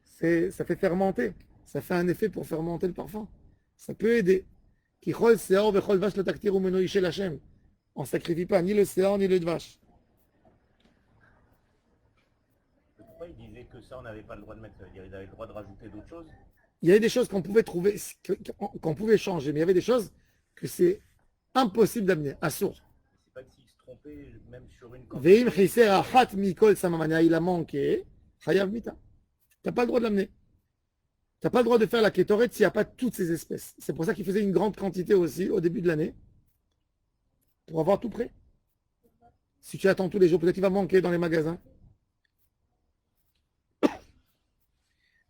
ça fait fermenter. Ça fait un effet pour fermenter le parfum. Ça peut aider. Kichol Seor, Bechol vache, le taktir ou menoïché l'Hachem. On ne sacrifie pas ni le Seor ni le vache. Pourquoi il disait que ça, on n'avait pas le droit de mettre? C'est-à-dire qu'il avait le droit de rajouter d'autres choses? Il y avait des choses qu'on pouvait trouver, qu'on pouvait changer, mais il y avait des choses que c'est impossible d'amener, assourd. C'est pas que s'il se trompait, même sur une Veim chiser achat mikol samamania, il a manqué, chayav mita. Tu n'as pas le droit de l'amener. n'as pas le droit de faire la kétoret s'il n'y a pas toutes ces espèces. C'est pour ça qu'il faisait une grande quantité aussi au début de l'année, pour avoir tout prêt. Si tu attends tous les jours, peut-être qu'il va manquer dans les magasins.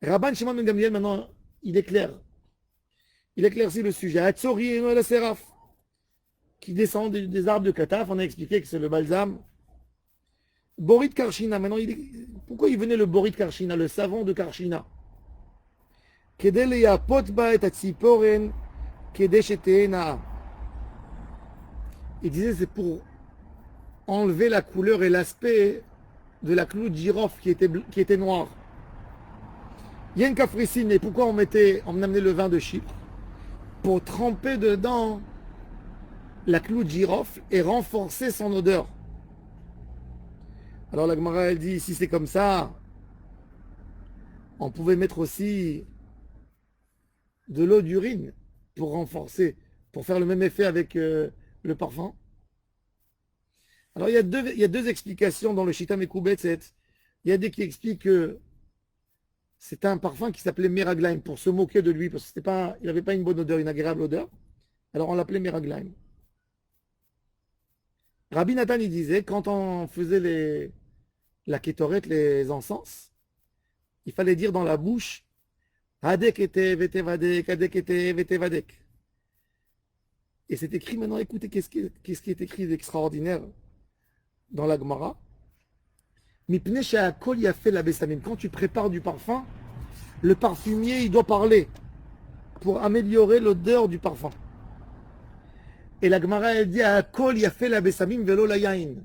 Rabban Shimon ben Gamliel, maintenant, il éclaircit le sujet. Hatzori et la séraph, qui descend des arbres de Kataf. On a expliqué que c'est le balsam. Borit Karshina, maintenant, pourquoi il venait le Borit Karshina, le savon de Karshina? Il disait c'est pour enlever la couleur et l'aspect de la clou de girofle qui était noire. Il y a une cafricine, et pourquoi on amenait le vin de Chypre? Pour tremper dedans la clou de girofle et renforcer son odeur. Alors la Gemara elle dit, si c'est comme ça, on pouvait mettre aussi de l'eau d'urine pour renforcer, pour faire le même effet avec le parfum. Alors il y a deux explications dans le Shita Mekubetset. Il y a des qui expliquent que c'est un parfum qui s'appelait Meraglaim pour se moquer de lui, parce qu'il n'avait pas une bonne odeur, une agréable odeur. Alors on l'appelait Meraglaim. Rabbi Nathan il disait, quand on faisait la kétoret, les encens, il fallait dire dans la bouche Hadek ete vetevadek, hadek ete vetevadek. Et c'est écrit maintenant, écoutez, qu'est-ce qui est écrit d'extraordinaire dans la Gemara. Mipnei she'akol yafeh labesamim. Quand tu prépares du parfum, le parfumier, il doit parler pour améliorer l'odeur du parfum. Et la Gemara, elle dit Akol yafeh labesamim velo layain.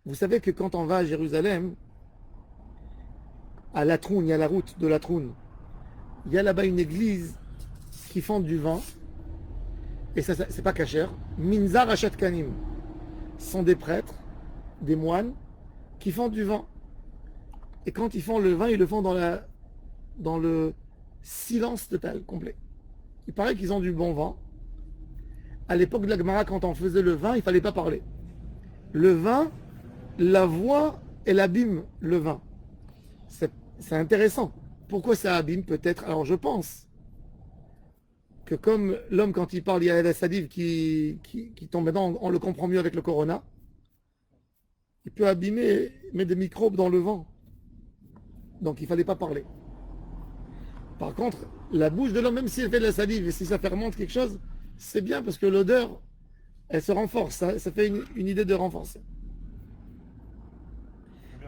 Vous savez que quand on va à Jérusalem, à Latroun, il y a la route de Latroun, il y a là-bas une église qui font du vin, et ça c'est pas cachère. Minzar Achat Kanim sont des prêtres, des moines, qui font du vin. Et quand ils font le vin, ils le font dans le silence total, complet. Il paraît qu'ils ont du bon vin. À l'époque de la Gemara, quand on faisait le vin, il ne fallait pas parler. Le vin, la voix, elle abîme le vin. C'est intéressant. Pourquoi ça abîme peut-être? Alors je pense que comme l'homme quand il parle, il y a la salive qui tombe dedans, on le comprend mieux avec le corona. Il peut abîmer, mettre des microbes dans le vent. Donc il ne fallait pas parler. Par contre, la bouche de l'homme, même si elle fait de la salive et si ça fermente quelque chose, c'est bien parce que l'odeur, elle se renforce. Ça fait une idée de renforcer.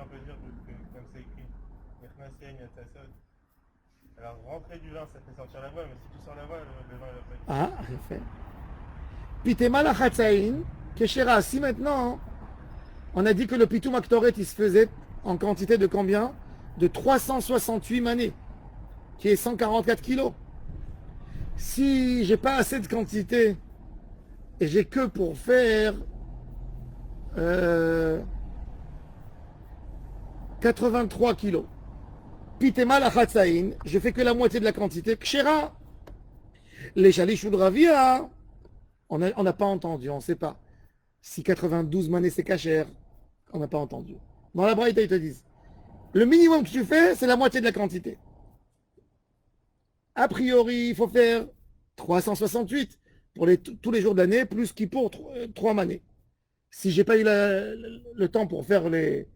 On peut dire que, comme c'est écrit, alors rentrer du vin, ça fait sortir la voix, mais si tu sors la voix, le vin va pas. Ah, fait. Pitema la chatzaïn, keshera. Si maintenant, on a dit que le pitou maktoret, il se faisait en quantité de combien? De 368 manées, qui est 144 kilos. Si j'ai pas assez de quantité et j'ai que pour faire 83 kilos, pitema la chatzaïn, je fais que la moitié de la quantité, kshera. Les chalichou de ravia, on n'a pas entendu, on ne sait pas. Si 92 manées c'est cachère, on n'a pas entendu. Dans la braïta, ils te disent, le minimum que tu fais, c'est la moitié de la quantité. A priori, il faut faire 368 pour tous les jours de l'année, plus pour 3 manées. Si j'ai pas eu le temps pour faire et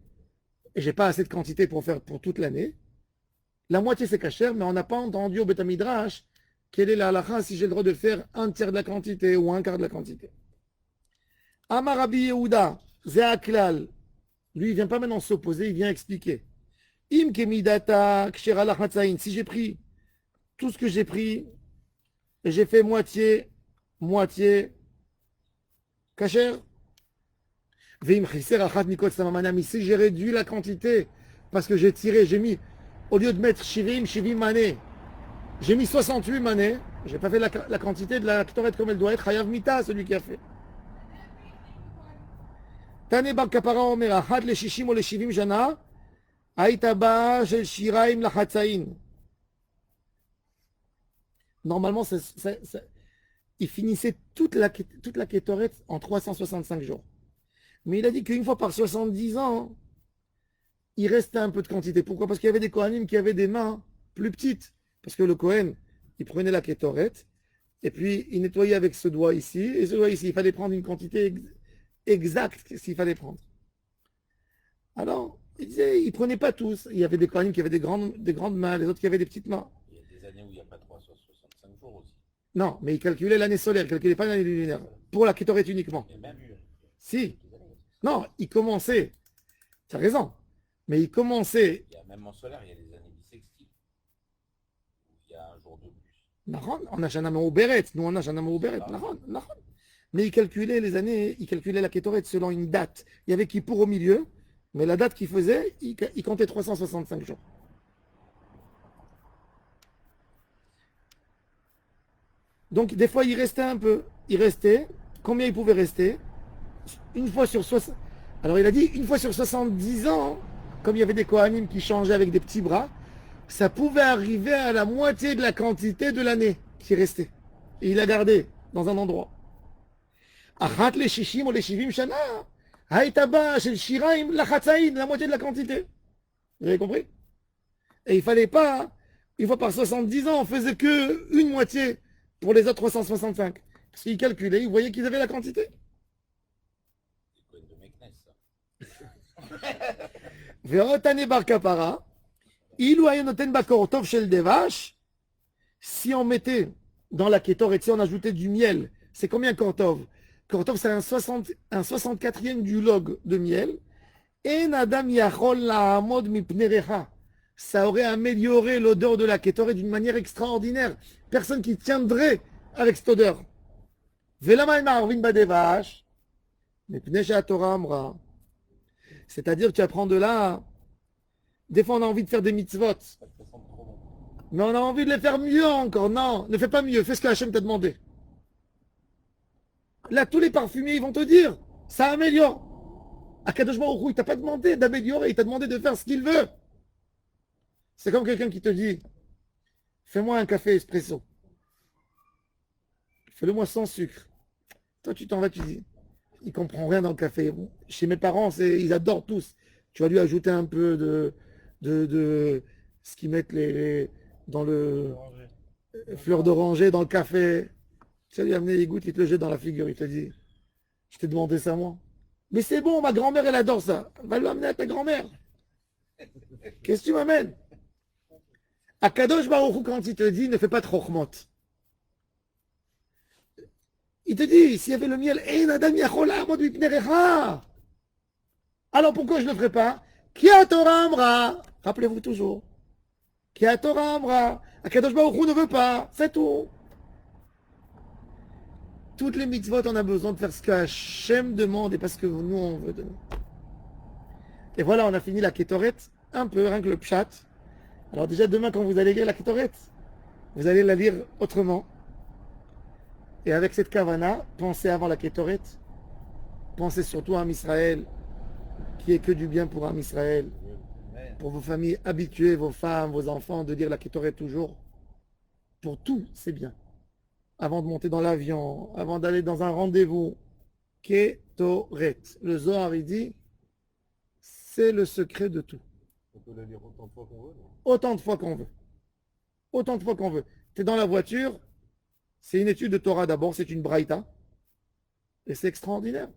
j'ai pas assez de quantité pour faire pour toute l'année, la moitié c'est cachère, mais on n'a pas entendu au Beth Midrash quelle est la halakha si j'ai le droit de faire un tiers de la quantité ou un quart de la quantité. Amar Rabbi Yehuda, Zeaklal, lui il vient pas maintenant s'opposer, il vient expliquer. Im kemidata kshera la chatzaïn, si j'ai pris tout ce que j'ai pris et j'ai fait moitié cachère. Veim chiser achat mikol samamana, si j'ai réduit la quantité parce que j'ai mis, au lieu de mettre shivim mané, j'ai mis 68 manées, j'ai pas fait la quantité de la ktoret comme elle doit être, chayav mita, celui qui a fait. Tane bar kapara omer, achat le shishim ou le shivim jana, aïtaba shel shiraim la chatzaïn. Normalement, il finissait toute la kétoret en 365 jours. Mais il a dit qu'une fois par 70 ans, il restait un peu de quantité. Pourquoi? Parce qu'il y avait des Kohanim qui avaient des mains plus petites. Parce que le Kohen, il prenait la Kétoret, et puis il nettoyait avec ce doigt ici, et ce doigt ici. Il fallait prendre une quantité exacte s'il fallait prendre. Alors, il disait, il ne prenait pas tous. Il y avait des Kohanim qui avaient des grandes mains, les autres qui avaient des petites mains. Il y a des années où il n'y a pas 365 jours aussi. Non, mais il calculait l'année solaire, il ne calculait pas l'année lunaire. Pour la Kétoret uniquement. Et même Si. Non, il commençait. Tu as raison. Mais il commençait. il y a même en solaire, il y a des années bissextiles. Où il y a un jour de plus. Nahon, on a Shana Beret. Nous, on a Shana Beret. Nahon. Mais il calculait les années, il calculait la Kétoret selon une date. Il y avait Kippour au milieu, mais la date qu'il faisait, il comptait 365 jours. Donc, des fois, il restait un peu. Il restait. Combien il pouvait rester? Une fois sur 60. Alors, il a dit, une fois sur 70 ans, comme il y avait des Kohanim qui changeaient avec des petits bras, ça pouvait arriver à la moitié de la quantité de l'année qui restait. Et il a gardé dans un endroit. Achat les shishim ou les shivim shana. Haïtaba, chez le shiraim, la chatzaïn, la moitié de la quantité. Vous avez compris? Et il fallait pas, une fois par 70 ans, on faisait que une moitié pour les autres 365. Parce qu'ils calculaient, ils voyaient qu'ils avaient la quantité. C'est quoi de Meknes, ça? Ve'otane bar kapara, ilu ayonoten bakor tov shel devash, si on mettait dans la kétor et si on ajoutait du miel, c'est combien kortov? Kortov, c'est un 64e du log de miel. En adam yachol la'amod mipnerecha. Ça aurait amélioré l'odeur de la kétoré d'une manière extraordinaire. Personne qui tiendrait avec cette odeur. C'est-à-dire que tu apprends de là. Des fois, on a envie de faire des mitzvot. Ça te sent trop bon. Mais on a envie de les faire mieux encore. Non, ne fais pas mieux. Fais ce que Hachem t'a demandé. Là, tous les parfumiers, ils vont te dire, ça améliore. Akadosh Baruch Hu, il t'a pas demandé d'améliorer, il t'a demandé de faire ce qu'il veut. C'est comme quelqu'un qui te dit, fais-moi un café espresso. Fais-le-moi sans sucre. Toi, tu t'en vas, tu dis, il comprend rien dans le café. Bon, chez mes parents, ils adorent tous. Tu vas lui ajouter un peu de ce qu'ils mettent dans le fleur d'oranger dans le café. Tu vas lui amener les gouttes, il te le jette dans la figure. Il te dit, je t'ai demandé ça moi. Mais c'est bon, ma grand-mère, elle adore ça. Va lui amener à ta grand-mère. Qu'est-ce que tu m'amènes? Akadosh Baruch Hu, quand il te dit, ne fais pas de chokhmot. Il te dit, s'il y avait le miel, alors pourquoi je ne le ferai pas? Ki Torah amra. Rappelez-vous toujours. Ki Torah amra. Akadosh Baruch Hu ne veut pas. C'est tout. Toutes les mitzvot, on a besoin de faire ce que Hachem demande et pas ce que nous, on veut de nous. Et voilà, on a fini la Kétoret. Un peu, rien que le pshat. Alors déjà, demain, quand vous allez lire la Kétoret, vous allez la lire autrement. Et avec cette kavana, pensez avant la Kétoret. Pensez surtout à Am Israël, qui est que du bien pour Am Israël. Pour vos familles, habituez vos femmes, vos enfants de lire la Kétoret toujours. Pour tout, c'est bien. Avant de monter dans l'avion, avant d'aller dans un rendez-vous. Kétoret. Le Zohar, il dit, c'est le secret de tout. On peut la lire autant de fois qu'on veut. Autant de fois qu'on veut. Autant de fois qu'on veut. Tu es dans la voiture, c'est une étude de Torah d'abord, c'est une braïta. Et c'est extraordinaire.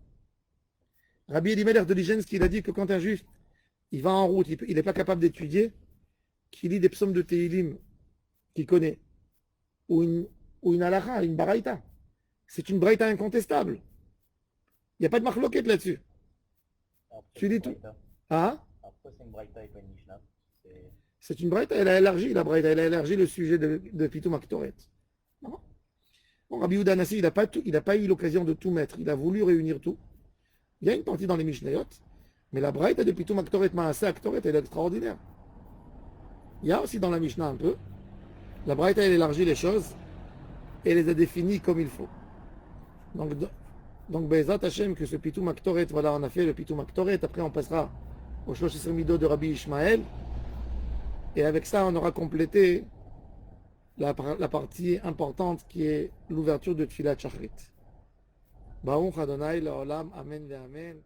Rabbi Elimelech de Lijensk, il a dit que quand un juif, il va en route, il n'est pas capable d'étudier, qu'il lit des psaumes de Tehilim qu'il connaît, ou une halakha, une braïta. C'est une braïta incontestable. Il n'y a pas de marloquette là-dessus. Tu dis tout. Ah? Après, c'est une braïta et pas une mishnah. C'est une braïta, elle a élargi la braïta, elle a élargi le sujet de Pitoum Aktoret. Bon, Rabbi Yehuda Hanassi, il n'a pas eu l'occasion de tout mettre, il a voulu réunir tout. Il y a une partie dans les Mishnayot, mais la braïta de Pitoum Aktoret, Maaseh Aktoret, elle est extraordinaire. Il y a aussi dans la Mishnah un peu, la braïta, elle élargit les choses, et elle les a définies comme il faut. Donc Be'ezrat Hashem, que ce Pitoum Aktoret, voilà, on a fait le Pitoum Aktoret, après on passera au Shlosh Esrei Midot de Rabbi Ishmael. Et avec ça, on aura complété la partie importante qui est l'ouverture de Tfilat Shachrit. Baruch Adonai La'olam, Amen ve Amen.